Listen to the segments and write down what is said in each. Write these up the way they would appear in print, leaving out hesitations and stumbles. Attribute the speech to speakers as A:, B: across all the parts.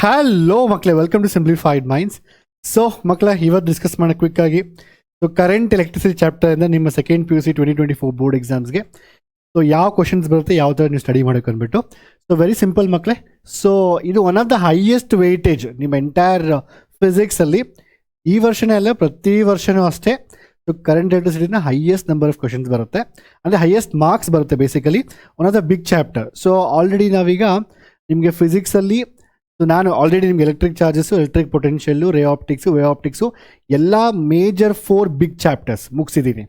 A: Hello ಮಕ್ಕಳೇ, welcome to simplified minds. So ಮಕ್ಕಳ, ಇವತ್ತು ಡಿಸ್ಕಸ್ ಮಾಡೋಣ ಕ್ವಿಕ್ ಆಗಿ. ಸೊ ಕರೆಂಟ್ ಎಲೆಕ್ಟ್ರಿಸಿಟಿ ಚಾಪ್ಟರ್ ಇಂದ ನಿಮ್ಮ ಸೆಕೆಂಡ್ PUC 2024 ಬೋರ್ಡ್ ಎಕ್ಸಾಮ್ಸ್ಗೆ ಸೊ ಯಾವ ಕ್ವಶನ್ಸ್ ಬರುತ್ತೆ, ಯಾವ ಥರ ನೀವು ಸ್ಟಡಿ ಮಾಡೋಕೆ ಅಂದ್ಬಿಟ್ಟು. ಸೊ ವೆರಿ ಸಿಂಪಲ್ ಮಕ್ಕಳೇ. ಸೊ ಇದು one of the highest weightage ನಿಮ್ಮ ಎಂಟೈರ್ ಫಿಸಿಕ್ಸಲ್ಲಿ. ಈ ವರ್ಷನೇ ಅಲ್ಲ, ಪ್ರತಿ ವರ್ಷವೂ ಅಷ್ಟೇ. ಸೊ ಕರೆಂಟ್ ಎಲೆಕ್ಟ್ರಿಸಿಟಿನ ಹೈಯೆಸ್ಟ್ ನಂಬರ್ ಆಫ್ ಕ್ವಶನ್ಸ್ ಬರುತ್ತೆ, ಅಂದರೆ ಹೈಯೆಸ್ಟ್ ಮಾರ್ಕ್ಸ್ ಬರುತ್ತೆ basically. One of the big chapter. So already ನಾವೀಗ ನಿಮಗೆ ಫಿಸಿಕ್ಸಲ್ಲಿ, ಸೊ ನಾನು ಆಲ್ರೆಡಿ ನಿಮ್ಗೆ ಎಲೆಕ್ಟ್ರಿಕ್ ಚಾರ್ಜಸ್ಸು, ಎಲೆಕ್ಟ್ರಿಕ್ ಪೊಟೆನ್ಷಿಯಲ್ಲು, ರೇ ಆಪ್ಟಿಕ್ಸು, ವೇವ್ ಆಪ್ಟಿಕ್ಸು ಎಲ್ಲ ಮೇಜರ್ 4 ಬಿಗ್ ಚಾಪ್ಟರ್ಸ್ ಮುಗಿಸಿದ್ದೀನಿ.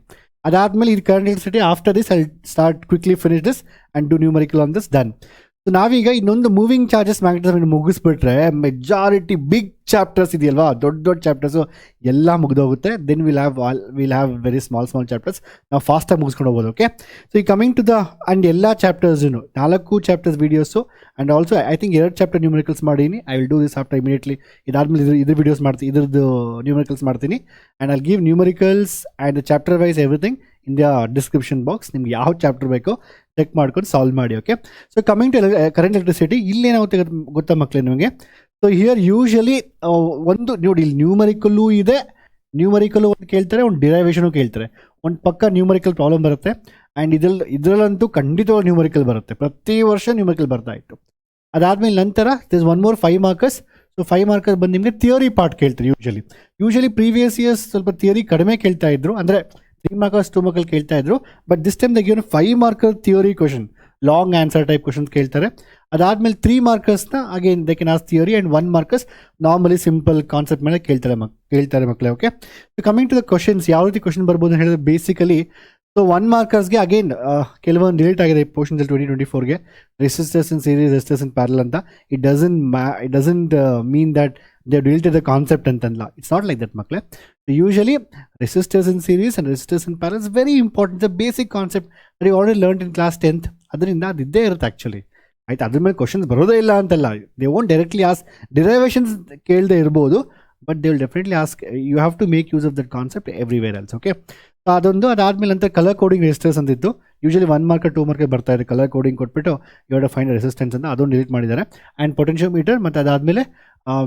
A: ಅದಾದಮೇಲೆ ಇದು current electricity. After this I start quickly finish this and do numerical on this done. So ನಾವೀಗ ಇನ್ನೊಂದು ಮೂವಿಂಗ್ ಚಾರ್ಜಸ್ ಮ್ಯಾಗ್ನೆಟಿಸಮ್ ಮುಗಿಸ್ಬಿಟ್ರೆ ಮೆಜಾರಿಟಿ ಬಿಗ್ ಚಾಪ್ಟರ್ಸ್ ಇದೆಯಲ್ವಾ, ದೊಡ್ಡ ಚಾಪ್ಟರ್ಸು ಎಲ್ಲ ಮುಗಿದೋಗುತ್ತೆ. Then will have very small chapters. ನಾವು ಫಾಸ್ಟಾಗಿ ಮುಗಿಸ್ಕೊಂಡು ಹೋಗ್ಬೋದು. ಓಕೆ, ಸೊ ಈ ಕಮಿಂಗ್ ಟು ದ ಆ್ಯಂಡ್ ಎಲ್ಲ chapters 4 chapters videos and also I think 2 chapter numericals ಮಾಡೀನಿ. I will do this after immediately. ಇದಾದ್ಮೇಲೆ ಇದ್ರ ವೀಡಿಯೋಸ್ ಮಾಡ್ತೀನಿ, ಇದ್ರದ್ದು ನ್ಯೂಮರಿಕಲ್ಸ್ ಮಾಡ್ತೀನಿ. And I'll give numericals and chapter wise everything in the description box. ನಿಮ್ಗೆ ಯಾವ chapter ಬೇಕೋ ಚೆಕ್ ಮಾಡ್ಕೊಂಡು ಸಾಲ್ವ್ ಮಾಡಿ. Okay, so coming to current electricity, ಇಲ್ಲೇನಾಗುತ್ತೆ ಗೊತ್ತಾ ಮಕ್ಕಳೇ ನಿಮಗೆ? ಸೊ ಹಿಯರ್ ಯೂಶಲಿ ಒಂದು ನೋಡಿ, ಇಲ್ಲಿ ನ್ಯೂಮರಿಕಲ್ಲು ಇದೆ, ನ್ಯೂಮರಿಕಲ್ಲು ಒಂದು ಕೇಳ್ತಾರೆ, ಒಂದು ಡಿರೈವೇಷನು ಕೇಳ್ತಾರೆ, ಒಂದು ಪಕ್ಕ ನ್ಯೂಮರಿಕಲ್ ಪ್ರಾಬ್ಲಮ್ ಬರುತ್ತೆ. ಆ್ಯಂಡ್ ಇದರಲ್ಲಂತೂ ಖಂಡಿತವಾಗಿ ನ್ಯೂಮರಿಕಲ್ ಬರುತ್ತೆ, ಪ್ರತಿ ವರ್ಷ ನ್ಯೂಮರಿಕಲ್ ಬರ್ತಾ ಇತ್ತು. ಅದಾದಮೇಲೆ ನಂತರ this 1 more 5 markers. So 5 markers ಬಂದು ನಿಮಗೆ ಥಿಯರಿ ಪಾರ್ಟ್ ಕೇಳ್ತಾರೆ. ಯೂಶಲಿ ಪ್ರೀವಿಯಸ್ ಇಯರ್ಸ್ ಸ್ವಲ್ಪ ಥಿಯರಿ ಕಡಿಮೆ ಕೇಳ್ತಾ ಇದ್ರು, ಅಂದರೆ 3 markers 2 markers ಕೇಳ್ತಾ ಇದ್ರು. But this time they given 5 marker theory question, long answer type questions ಕೇಳ್ತಾರೆ. ಅದಾದಮೇಲೆ 3 markersನ again they can ask theory and 1 markers normally simple concept ಮೇಲೆ ಕೇಳ್ತಾರೆ ಮಕ್ಕಳೇ. Okay, so coming to the questions, ಯಾವ ರೀತಿ ಕ್ವಶನ್ ಬರ್ಬೋದು ಅಂತ ಹೇಳಿದ್ರೆ ಬೇಸಿಕಲಿ ಸೊ 1 markersಗೆ ಅಗೇನ್ ಕೆಲವೊಂದು ಡಿಲೀಟ್ ಆಗಿದೆ ಪೋರ್ಷನ್ಸಲ್ಲಿ 2024ಗೆ. Resistors in series, resistors in parallel ಅಂತ. It doesn't mean that they deleted the concept ಅಂತಲ್ಲ. ಇಟ್ಸ್ ನಾಟ್ ಲೈಕ್ ದಟ್ ಮಕ್ಕಳೇ. Usually resistors in series and resistors in parallel is very important. The basic concept you already learn in class 10th. ಅದರಿಂದ ಅದು ಇದ್ದೇ ಇರುತ್ತೆ actually. ಆಯ್ತು, ಅದ್ರ ಮೇಲೆ questions ಬರೋದೇ ಇಲ್ಲ ಅಂತಲ್ಲ. They won't directly ask, derivations ಕೇಳದೆ ಇರ್ಬೋದು, but they will definitely ask. You have to make use of that concept everywhere else. Okay, ಅದೊಂದು. ಅದಾದಮೇಲೆ ಅಂತ ಕಲರ್ ಕೋಡಿಂಗ್ ರೆಸಿಸ್ಟರ್ಸ್ ಅಂತಿತ್ತು. ಯೂಶಲಿ 1 marker 2 marker ಬರ್ತಾ ಇದೆ. ಕಲರ್ ಕೋಡಿಂಗ್ ಕೊಟ್ಬಿಟ್ಟು you have to find resistance ಅಂತ, ಅದೊಂದು ಡಿಲೀಟ್ ಮಾಡಿದ್ದಾರೆ. ಆ್ಯಂಡ್ ಪೊಟೆನ್ಷಿಯಲ್ ಮೀಟರ್ ಮತ್ತು ಅದಾದಮೇಲೆ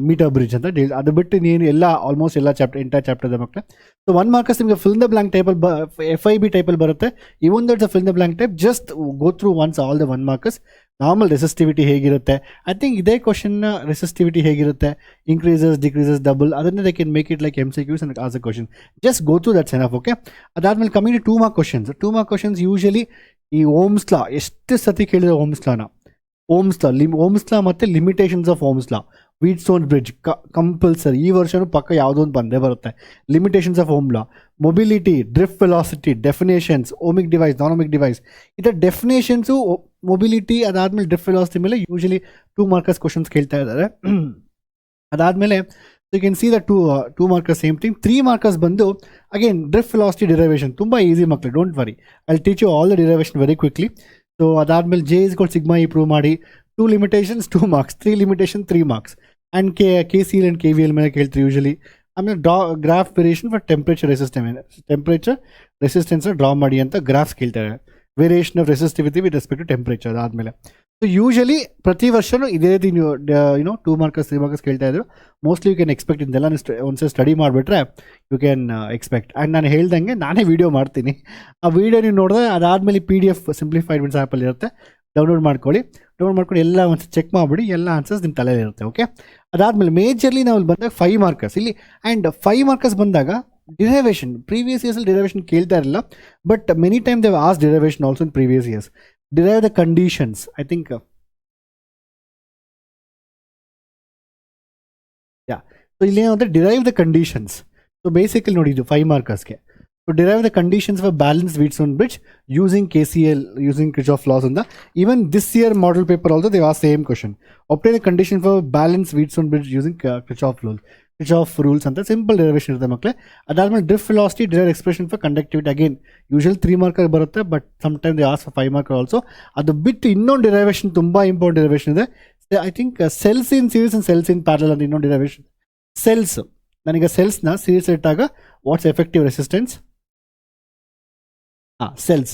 A: ಮೀಟರ್ ಬ್ರಿಡ್ಜ್ ಅಂತ ಅದು ಬಿಟ್ಟು ನೀನು ಎಲ್ಲ ಆಲ್ಮೋಸ್ಟ್ ಎಲ್ಲ ಎಂಟೈರ್ ಚಾಪ್ಟರ್ ಇದೆ ಮಕ್ಕಳೇ. ಸೊ 1 markers ನಿಮಗೆ ಫಿಲ್ ದ ಬ್ಲಾಂಕ್ ಟೈಪಲ್ಲಿ FIB ಟೈಪಲ್ಲಿ ಬರುತ್ತೆ. Even that's fill the blank type. Just go through once all the 1 markers. Normal resistivity ಹೇಗಿರುತ್ತೆ, ಐ ಥಿಂಕ್ ಇದೇ ಕ್ವಶನ್ನ ರೆಸಿಸ್ಟಿವಿಟಿ ಹೇಗಿರುತ್ತೆ, ಇನ್ಕ್ರೀಸಸ್, ಡಿಕ್ರೀಸಸ್, ಡಬಲ್, ಅದನ್ನೇ they can make it like MCQs and as a question. Just go through that's enough. Okay, ಅದಾದಮೇಲೆ coming to 2 mark questions. 2 mark questions usually ಈ Ohm's law ಎಷ್ಟು ಸತಿ ಕೇಳಿದ್ರೆ Ohm's law ಮತ್ತು limitations of Ohm's law, Wheatstone bridge compulsory ಈ ವರ್ಷನೂ ಪಕ್ಕ ಯಾವುದೋ ಒಂದು ಬಂದೇ ಬರುತ್ತೆ. Limitations of ohm law, mobility, drift velocity, definitions, ohmic device, non ohmic device, ಇದರ ಡೆಫಿನೇಷನ್ಸು, ಮೊಬಿಲಿಟಿ, ಅದಾದಮೇಲೆ ಡ್ರಿಫ್ಟ್ ವೆಲಾಸಿಟಿ ಮೇಲೆ ಯೂಶಲಿ 2 markers ಕ್ವಶನ್ಸ್ ಕೇಳ್ತಾ ಇದ್ದಾರೆ. ಅದಾದಮೇಲೆ you can see the 2 markers same thing. 3 markers ಬಂದು ಅಗೇನ್ ಡ್ರಿಫ್ಟ್ ವೆಲಾಸಿಟಿ ಡಿರೈವೇಷನ್ ತುಂಬ easy ಮಕ್ಕಳು, don't worry, I will teach you all the derivation very quickly. So ಅದಾದಮೇಲೆ J = sigma E prove ಮಾಡಿ. 2 limitations 2 marks, 3 limitation 3 marks. And KCET and KVL ಮೇಲೆ ಕೇಳ್ತೀವಿ usually. ಆಮೇಲೆ graph variation for temperature ರೆಸಿಸ್ಟೆನ್ಸ್ನ draw ಮಾಡಿ ಅಂತ graphs ಕೇಳ್ತಾರೆ. Variation of resistivity with respect to temperature. ಅದಾದಮೇಲೆ ಸೊ ಯೂಶಲಿ ಪ್ರತಿ ವರ್ಷವೂ ಇದೇ ರೀತಿ ನೀವು 2 markers 3 markers ಕೇಳ್ತಾ ಇದ್ರು. Mostly you can expect. ಇದೆಲ್ಲ ಒಂದ್ಸಲ ಸ್ಟಡಿ ಮಾಡಿಬಿಟ್ರೆ ಯು ಕ್ಯಾನ್ ಎಕ್ಸ್ಪೆಕ್ಟ್. ಆ್ಯಂಡ್ ನಾನು ಹೇಳ್ದಂಗೆ ನಾನೇ ವೀಡಿಯೋ ಮಾಡ್ತೀನಿ, ಆ ವೀಡಿಯೋ ನೀವು ನೋಡಿದ್ರೆ ಅದಾದಮೇಲೆ PDF SimplifiedMinds ಆ್ಯಪಲ್ಲಿ ಇರುತ್ತೆ, ಡೌನ್ಲೋಡ್ ಮಾಡ್ಕೊಂಡು ಎಲ್ಲ ಒಂದು ಚೆಕ್ ಮಾಡಿಬಿಡಿ, ಎಲ್ಲ ಆನ್ಸರ್ಸ್ ನಿಮ್ಮ ತಲೆಯಲ್ಲಿ ಇರುತ್ತೆ. ಓಕೆ, ಅದಾದಮೇಲೆ ಮೇಜರ್ಲಿ ನಾವು ಬಂದಾಗ 5 markers ಇಲ್ಲಿ. ಆ್ಯಂಡ್ 5 markers ಬಂದಾಗ ಡಿರೈವೇಷನ್, ಪ್ರೀವಿಯಸ್ ಇಯರ್ಸಲ್ಲಿ ಡಿರೈವೇಷನ್ ಕೇಳ್ತಾ ಇರಲಿಲ್ಲ, ಬಟ್ ಮೆನಿ ಟೈಮ್ ದೇವ್ ಆಸ್ derivation also in previous years. Derive the conditions, I think so ಇಲ್ಲೇನಂದರೆ derive the conditions. So basically ನೋಡಿ, ಇದು 5 markersಗೆ. So derive the conditions for balanced Wheatstone bridge using KCL, using Kirchhoff laws. And even this year model paper also they asked same question. Obtain a condition for balanced Wheatstone bridge using Kirchhoff rules and the simple derivation iruthe makle. Adalme drift velocity, derived expression for conductivity. Again usual 3 marker barutte, but sometimes they ask for 5 marker also. Adu bit innond derivation tumba important derivation ide. I think cells in series and cells in parallel and innond derivation. Cells naniga cells na series ittaga what's effective resistance? Cells.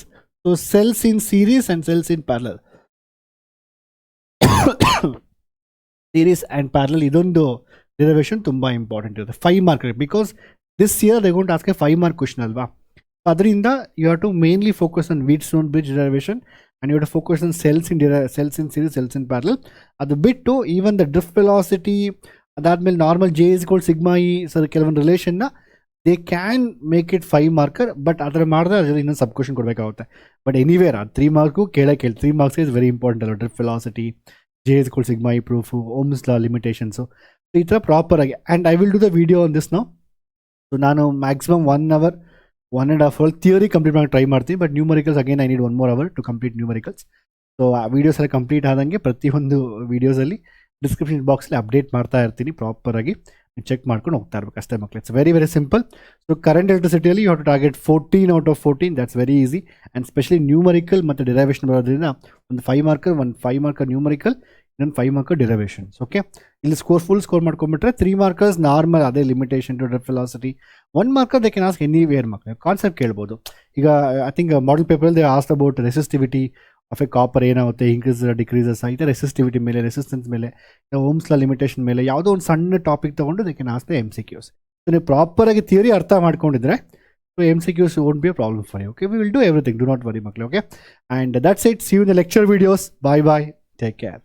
A: So cells in series and cells in parallel. Series and parallel ಇದೊಂದು derivation ತುಂಬ important ಇರುತ್ತೆ 5 mark, because this year they gonna ask a 5 mark question ಅಲ್ವಾ. ಅದರಿಂದ you have to mainly focus on Wheatstone bridge derivation and you have to focus on cells in series, cells in parallel. ಅದು ಬಿಟ್ಟು even the drift velocity, ಅದಾದಮೇಲೆ normal J is equal sigma E, sir ಕೆಲವೊಂದು ರಿಲೇಷನ್ನ they can make it 5 marker, but ಅದರ ಮಾಡಿದ್ರೆ ಅದರಲ್ಲಿ ಇನ್ನೊಂದು sub question ಕೊಡಬೇಕಾಗುತ್ತೆ. ಬಟ್ ಎನಿವೇರ್ ಅದು 3 ಮಾರ್ಕು ಕೇಳಿ 3 ಮಾರ್ಕ್ಸ್ ಇಸ್ ವೆರಿ ಇಂಪಾರ್ಟೆಂಟ್ ಅಲ್ಲ. Drift velocity, J is equal sigma E proof, Ohm's law limitations, ಈ ಥರ ಪ್ರಾಪರಾಗಿ. And I will do the video on this now. So ನಾನು maximum 1 hour 1.5 hour theory complete ಮಾಡಿ try ಮಾಡ್ತೀನಿ. But numericals again I need 1 more hour to complete numericals. So ಆ videos ಎಲ್ಲ complete ಆದಂಗೆ ಪ್ರತಿಯೊಂದು ವೀಡಿಯೋಸಲ್ಲಿ ಡಿಸ್ಕ್ರಿಪ್ಷನ್ ಬಾಕ್ಸಲ್ಲಿ ಅಪ್ಡೇಟ್ ಮಾಡ್ತಾ ಇರ್ತೀನಿ. ಪ್ರಾಪರಾಗಿ ಚೆಕ್ ಮಾಡ್ಕೊಂಡು ಹೋಗ್ತಾ ಇರಬೇಕು ಅಷ್ಟೇ ಮಕ್ಕಳು. It's very very simple. So current ಎಲೆಕ್ಟ್ರಿಸಿಟಿಯಲ್ಲಿ you have to target 14 out of 14. That's very easy. And specially numerical ಮತ್ತು ಡಿರೈವೇಷನ್ ಬರೋದ್ರಿಂದ ಒಂದು 5 ಮಾರ್ಕರ್, ಒಂದು 5 ಮಾರ್ಕರ್ ನ್ಯೂಮರಿಕಲ್, ಇನ್ನೊಂದು 5 ಮಾರ್ಕರ್ ಡಿರೈವೇಷನ್ಸ್. ಓಕೆ, ಇಲ್ಲಿ ಫುಲ್ ಸ್ಕೋರ್ ಮಾಡ್ಕೊಂಡ್ಬಿಟ್ರೆ 3 ಮಾರ್ಕರ್ಸ್ ನಾರ್ಮಲ್, ಅದೇ limitation to drift velocity. 1 marker they can ask anywhere ಮಕ್ಕಳು. Concept ಕೇಳ್ಬೋದು. ಈಗ ಐ ಥಿಂಕ್ ಮಾಡೆಲ್ ಪೇಪರಲ್ಲಿ they ask about resistivity of a copper ಏನಾಗುತ್ತೆ, ಇನ್ಕ್ರೀಸ್ ಡಿಕ್ರೀಸಸ್, ಈ ಥರ ರೆಸಿಸ್ಟಿವಿಟಿ ಮೇಲೆ, ರೆಸಿಸ್ಟೆನ್ಸ್ ಮೇಲೆ, ಓಮ್ಸ್ ಲಾ ಲಿಮಿಟೇಷನ್ ಮೇಲೆ ಯಾವುದೋ ಒಂದು ಸಣ್ಣ ಟಾಪಿಕ್ ತೊಗೊಂಡು they can ask the MCQs. So ನೀವು ಪ್ರಾಪರಾಗಿ ಥಿಯರಿ ಅರ್ಥ ಮಾಡ್ಕೊಂಡಿದ್ರೆ so MCQs won't be a problem for you. Okay, we will do everything. Do not worry ಮಕ್ಕಳು. Okay, and that's it. See you in the lecture videos. Bye bye. Take care.